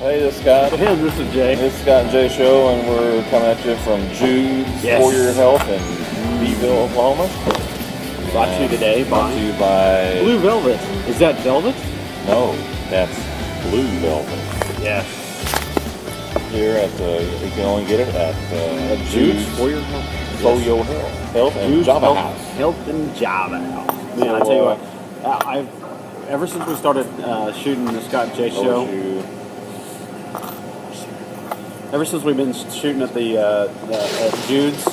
Hey, this is Scott. And this is Jay. This is Scott and Jay Show, and we're coming at you from Jude's For Your Health in Beeville, Oklahoma. Brought to you today Brought to you by Blue Velvet. Is that velvet? No, that's Blue Velvet. Yes. Here at you can only get it at Jude's For Your Health. For Your Health and Jude's Java Health, House. Health and Java House. Man, I tell you what, I've ever since we started shooting the Scott and Jay Show. Ever since we've been shooting at the at Jude's,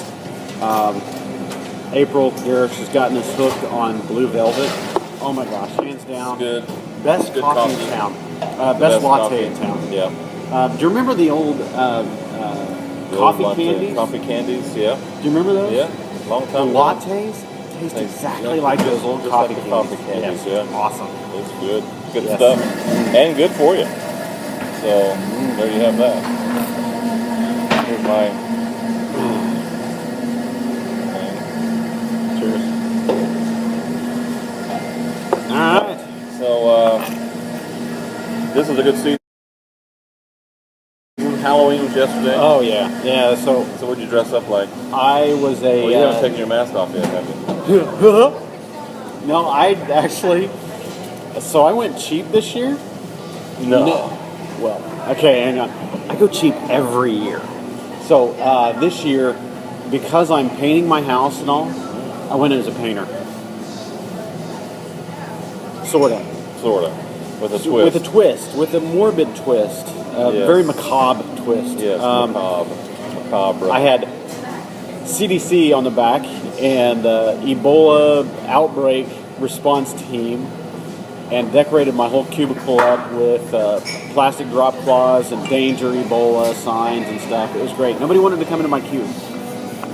April Garrish has gotten us hooked on Blue Velvet. Oh my gosh, hands down, Good. Best Good coffee in town, best latte in town. Yeah. Do you remember the old coffee candies? Coffee candies, yeah. Do you remember those? Yeah. Long The time ago. lattes taste exactly like those old just coffee like the candies. coffee candies, Yes. yeah. Awesome. It's good. Good Yes. stuff. And good for you. So, there you have that. Here's my... Cheers. All right. So, this is a good season. Halloween was yesterday. Oh yeah, yeah. So what'd you dress up like? I was a. Well, you haven't taken your mask off yet, have you? No, I actually. So I went cheap this year. No. Well, okay, hang on. I go cheap every year. So this year, because I'm painting my house and all, I went in as a painter. Sorta. With a twist. With a twist, with a morbid twist, Yes. very macabre twist. Yes, macabre. I had CDC on the back and Ebola outbreak response team, and decorated my whole cubicle up with plastic drop cloths and danger Ebola signs and stuff. It was great. Nobody wanted to come into my cube.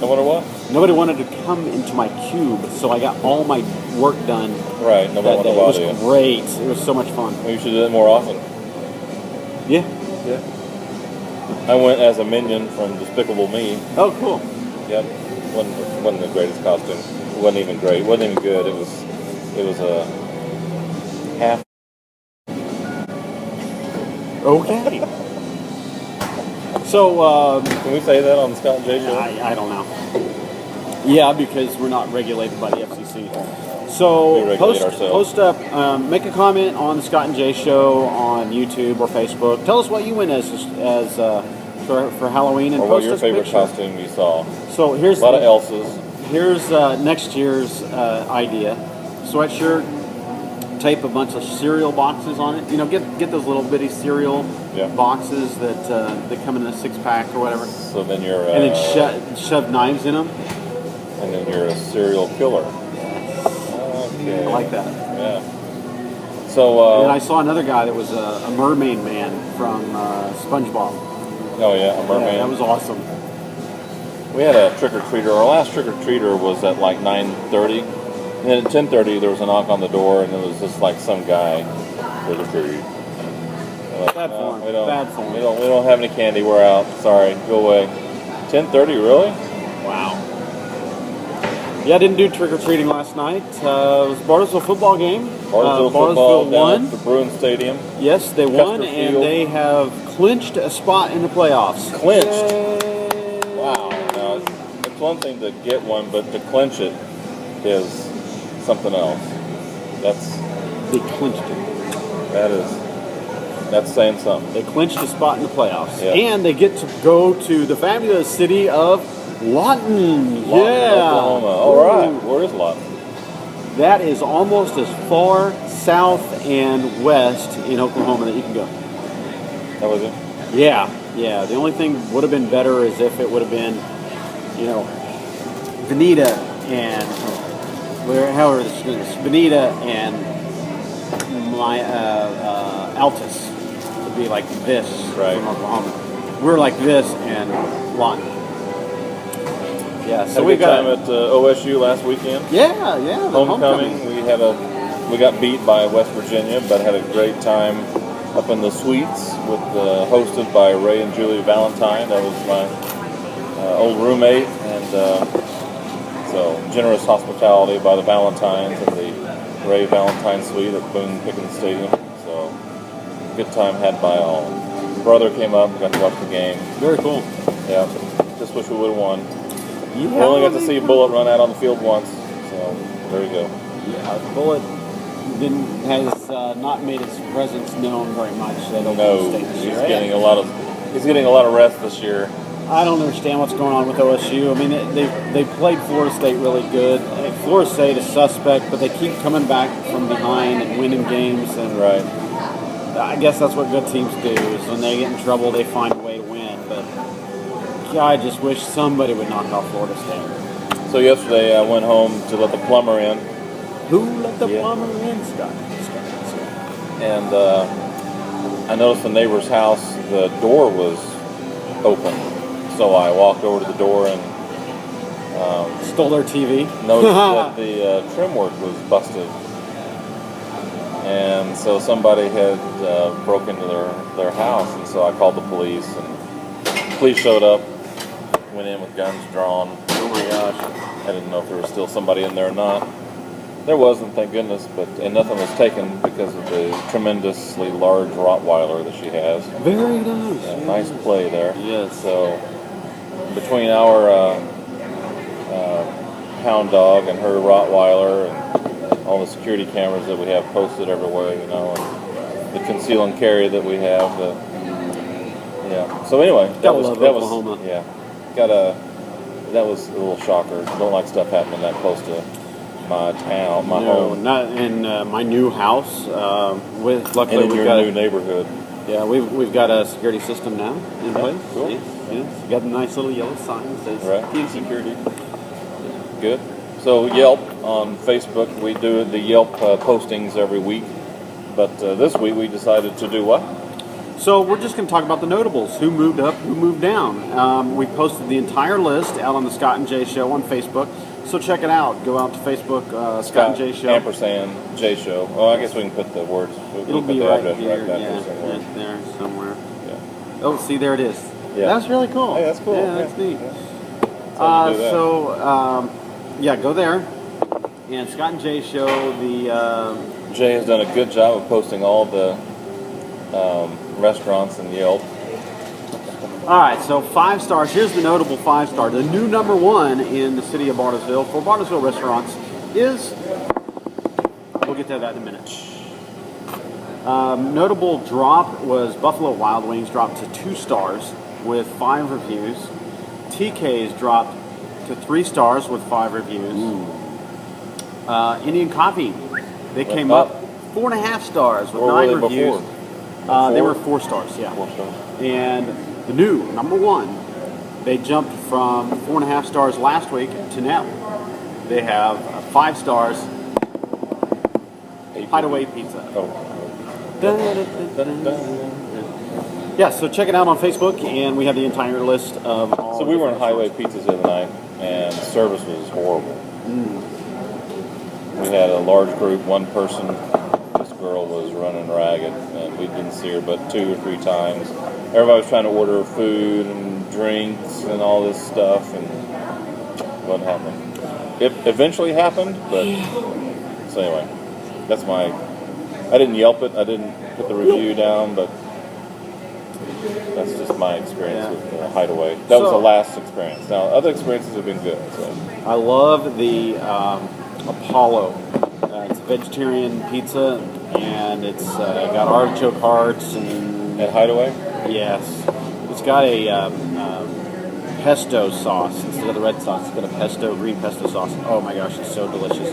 No matter what? Nobody wanted to come into my cube, so I got all my work done. Right, nobody that wanted day. to bother It you. was great. It was so much fun. Well, you should do that more often. Yeah. Yeah. I went as a minion from Despicable Me. Oh, cool. Yep. Wasn't the greatest costume. It wasn't even great. It wasn't even good. It was a half. Okay. So, Can we say that on the Scott and Jay Show? I don't know. Yeah, because we're not regulated by the FCC. We So regulate ourselves. post up, make a comment on the Scott and Jay Show on YouTube or Facebook. Tell us what you went as for Halloween and Or what post your us a favorite picture. costume you saw? So here's A lot of Elsa's. Here's next year's idea: sweatshirt, tape a bunch of cereal boxes on it. You know, get those little bitty cereal Yeah. boxes that come in a 6-pack or whatever, So then you're and then shove knives in them. and then you're a serial killer. Okay. I like that. Yeah. So And then I saw another guy that was a mermaid man from SpongeBob. oh yeah, a mermaid. Yeah, that was awesome. We had a trick-or-treater. Our last trick-or-treater was at like 9:30. And then at 10:30 there was a knock on the door, and it was just like some guy trick-or-treat. Like, Bad form. We don't, Bad form. We don't have any candy. We're out. Sorry. Go away. 10:30, really? Wow. Yeah, I didn't do trick-or-treating last night. It was Bartlesville football game. Bartlesville football down won. at the Bruin Stadium. Yes, they won, Custer and Field. they have clinched a spot in the playoffs. Clinched? Yay. Wow. Now, it's one thing to get one, but to clinch it is something else. They clinched it. That's saying something. They clinched a spot in the playoffs. Yeah. And they get to go to the fabulous city of Lawton. Yeah. Oklahoma. All right. Where is Lawton? That is almost as far south and west in Oklahoma that you can go. That was it? Yeah. The only thing would have been better is if it would have been, Veneta and however this is, Veneta and my Altus would be like this Right. from Oklahoma. We're like this and Lawton. Yeah, so Had a we good got time at OSU last weekend. the homecoming. We got beat by West Virginia, but had a great time up in the suites hosted by Ray and Julie Valentine. That was my old roommate, and so generous hospitality by the Valentines and the Ray Valentine Suite at Boone Pickens Stadium. So good time had by all. brother came up and got to watch the game. Very cool. Yeah, just wish we would have won. Yeah, We only got to see Bullet run out on the field once, so there you go. Yeah, Bullet has not made his presence known very much at No, Oklahoma State this he's year. getting a lot of rest this year. I don't understand what's going on with OSU. I mean, they played Florida State really good. Florida State is suspect, but they keep coming back from behind and winning games. And Right. I guess that's what good teams do. Is when they get in trouble, they find a way to win. But God, I just wish somebody would knock off Florida State. So yesterday I went home to let the plumber in, Who let the Yeah. plumber in, Scott? and I noticed the neighbor's house, the door was open. So I walked over to the door and Stole their TV. noticed that the trim work was busted. And so somebody had broke into their house, and so I called the police, and police showed up, went in with guns drawn. Oh my gosh. I didn't know if there was still somebody in there or not. There wasn't, thank goodness, and nothing was taken because of the tremendously large Rottweiler that she has. Very nice. Nice play there. Yes. So between our hound dog and her Rottweiler and all the security cameras that we have posted everywhere, you know, and the conceal and carry that we have, yeah. So anyway, that was Oklahoma. yeah. That was a little shocker. Don't like stuff happening that close to my town, my home. Not in my new house. Luckily, And in we've your got new neighborhood. Yeah, we've got a security system now in place. Cool. Yes. We got a nice little yellow sign that says Right. Team Security. Good. So Yelp on Facebook, we do the Yelp postings every week. But this week we decided to do what? So we're just going to talk about the notables. Who moved up, who moved down. We posted the entire list out on the Scott and Jay Show on Facebook. So check it out. Go out to Facebook, Scott and Jay Show. Ampersand J Show. Oh, I guess we can put the words. It'll put be the right address here. back Yeah, there somewhere. right there somewhere. Yeah. Oh, see, there it is. Yeah. That's really cool. Hey, that's cool. Yeah, that's neat. Yeah. That's how you do that. Go there. And Scott and Jay Show, the Jay has done a good job of posting all the restaurants in Yelp. all right, so 5 stars. Here's the notable 5-star. The new number 1 in the city of Bartlesville for Bartlesville restaurants is. We'll get to that in a minute. Notable drop was Buffalo Wild Wings dropped to 2 stars with 5 reviews. TK's dropped to 3 stars with 5 reviews. Indian Coffee, they came up 4.5 stars with Or 9 were they reviews. before? They were 4 stars, yeah. 4 stars. And the new number 1, they jumped from 4.5 stars last week to now. They have 5 stars. Hideaway Pizza. Oh. Yeah, so check it out on Facebook, and we have the entire list of all. So we were in Highway Pizzas the other night, and service was horrible. We had a large group, one person. This girl was running ragged, and we didn't see her but 2 or 3 times. Everybody was trying to order food and drinks and all this stuff, and what happened? It eventually happened, but so anyway, that's my. I didn't Yelp it. I didn't put the review down, but that's just my experience with Hideaway. That was the last experience. Now, other experiences have been good. So. I love the Apollo. It's vegetarian pizza, and it's got artichoke hearts and At Hideaway? yes, it's got a pesto sauce instead of the red sauce. It's got a green pesto sauce. Oh my gosh, it's so delicious.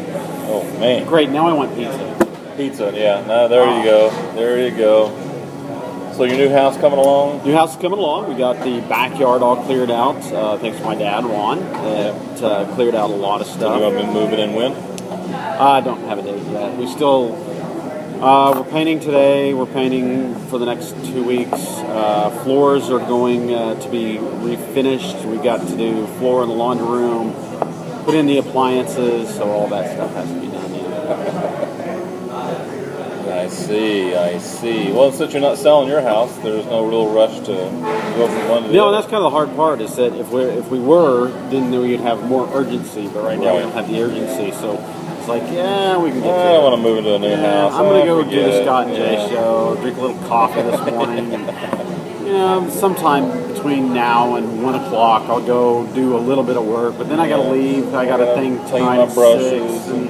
Oh man, Great. Now I want pizza. pizza. Yeah. No, there you go. There you go. So your new house coming along? New house is coming along. We got the backyard all cleared out. Thanks to my dad, Ron. It cleared out a lot of So stuff. you want to move it in when? I don't have a date yet. We still, we're painting today. We're painting for the next 2 weeks. Floors are going to be refinished. We got to do floor in the laundry room, put in the appliances, so all that stuff has to be done yet. I see. Well, since you're not selling your house, there's no real rush to go from one to the No, other. that's kind of the hard part. Is that if we were, then we'd have more urgency. But right now we Right. don't have the urgency. So it's like, yeah, we can get. I don't want to move into a new house. I'm gonna go do Forget the it. Scott and Jay Yeah. show. Drink a little coffee this morning. And, Sometime between now and 1 o'clock, I'll go do a little bit of work, but then I gotta leave. I got a thing clean tonight my at brushes. 6. And,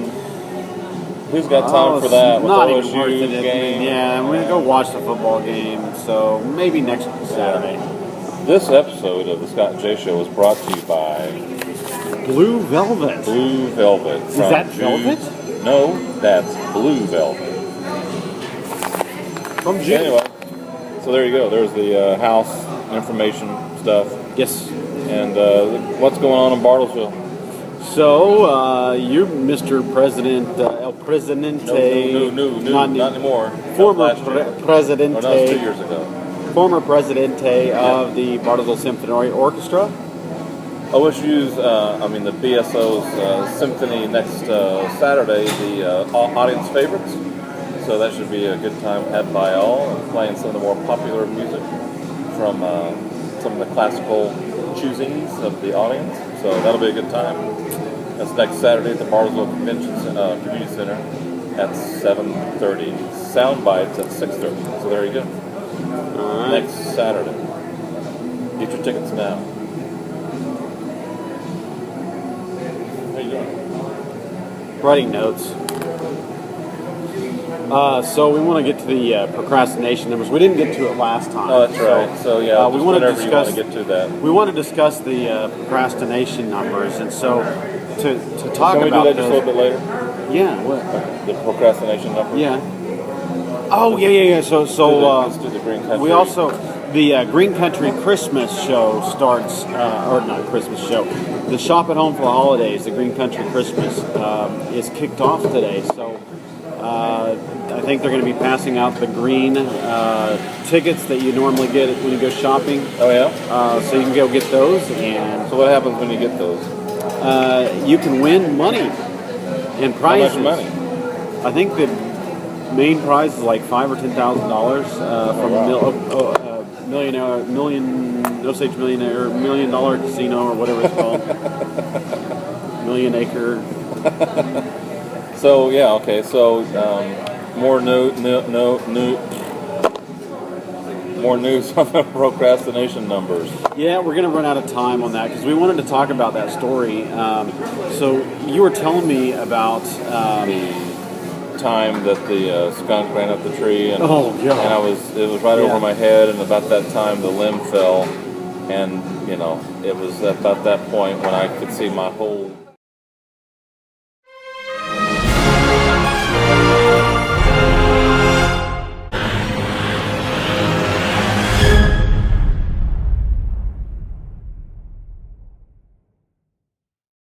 Who's got time for that? With not even OSU worth it. game. Yeah, I'm gonna go watch the football game. So maybe next Saturday. This episode of the Scott and Jay Show is brought to you by Blue Velvet. Blue Velvet. Is that velvet? No, that's Blue Velvet. From June. Anyway, so there you go. There's the house information stuff. Yes. And what's going on in Bartlesville? So, you're Mr. President, El Presidente. No, not anymore. Former Last year. Presidente. Oh, no, it was 2 years ago. Former Presidente of the Bartlesville Symphony Orchestra. OSU's, the BSO's Symphony next Saturday, the audience favorites. So that should be a good time had by all, and playing some of the more popular music from some of the classical choosings of the audience. So that'll be a good time. That's next Saturday at the Bartlesville Community Center at 7:30. Sound bites at 6:30. So there you go. All right. Next Saturday. Get your tickets now. How you doing? Writing notes. So we want to get to the procrastination numbers. We didn't get to it last time. Oh, that's right. So yeah, we just want to whenever you want discuss. to get to that. We want to discuss the procrastination numbers, and so to talk Can we do about that just a little bit later? Yeah. What? The procrastination number. Yeah. Oh yeah. So Let's do the Green Country. we also the Green Country Christmas show starts, or not Christmas show. The Shop at Home for the Holidays, the Green Country Christmas, is kicked off today. So. I think they're going to be passing out the green tickets that you normally get when you go shopping. Oh yeah. So you can go get those, and So what happens when you get those? you can win money and prizes. How much money? I think the main prize is like $5,000 or $10,000 from Osage Millionaire $1 million casino or whatever it's called. Million Acre. So yeah, okay. So more news on the procrastination numbers. Yeah, we're going to run out of time on that because we wanted to talk about that story. So you were telling me about The time that the skunk ran up the tree, and Oh, God. and it was right Yeah. over my head, and about that time the limb fell, and it was about that point when I could see my whole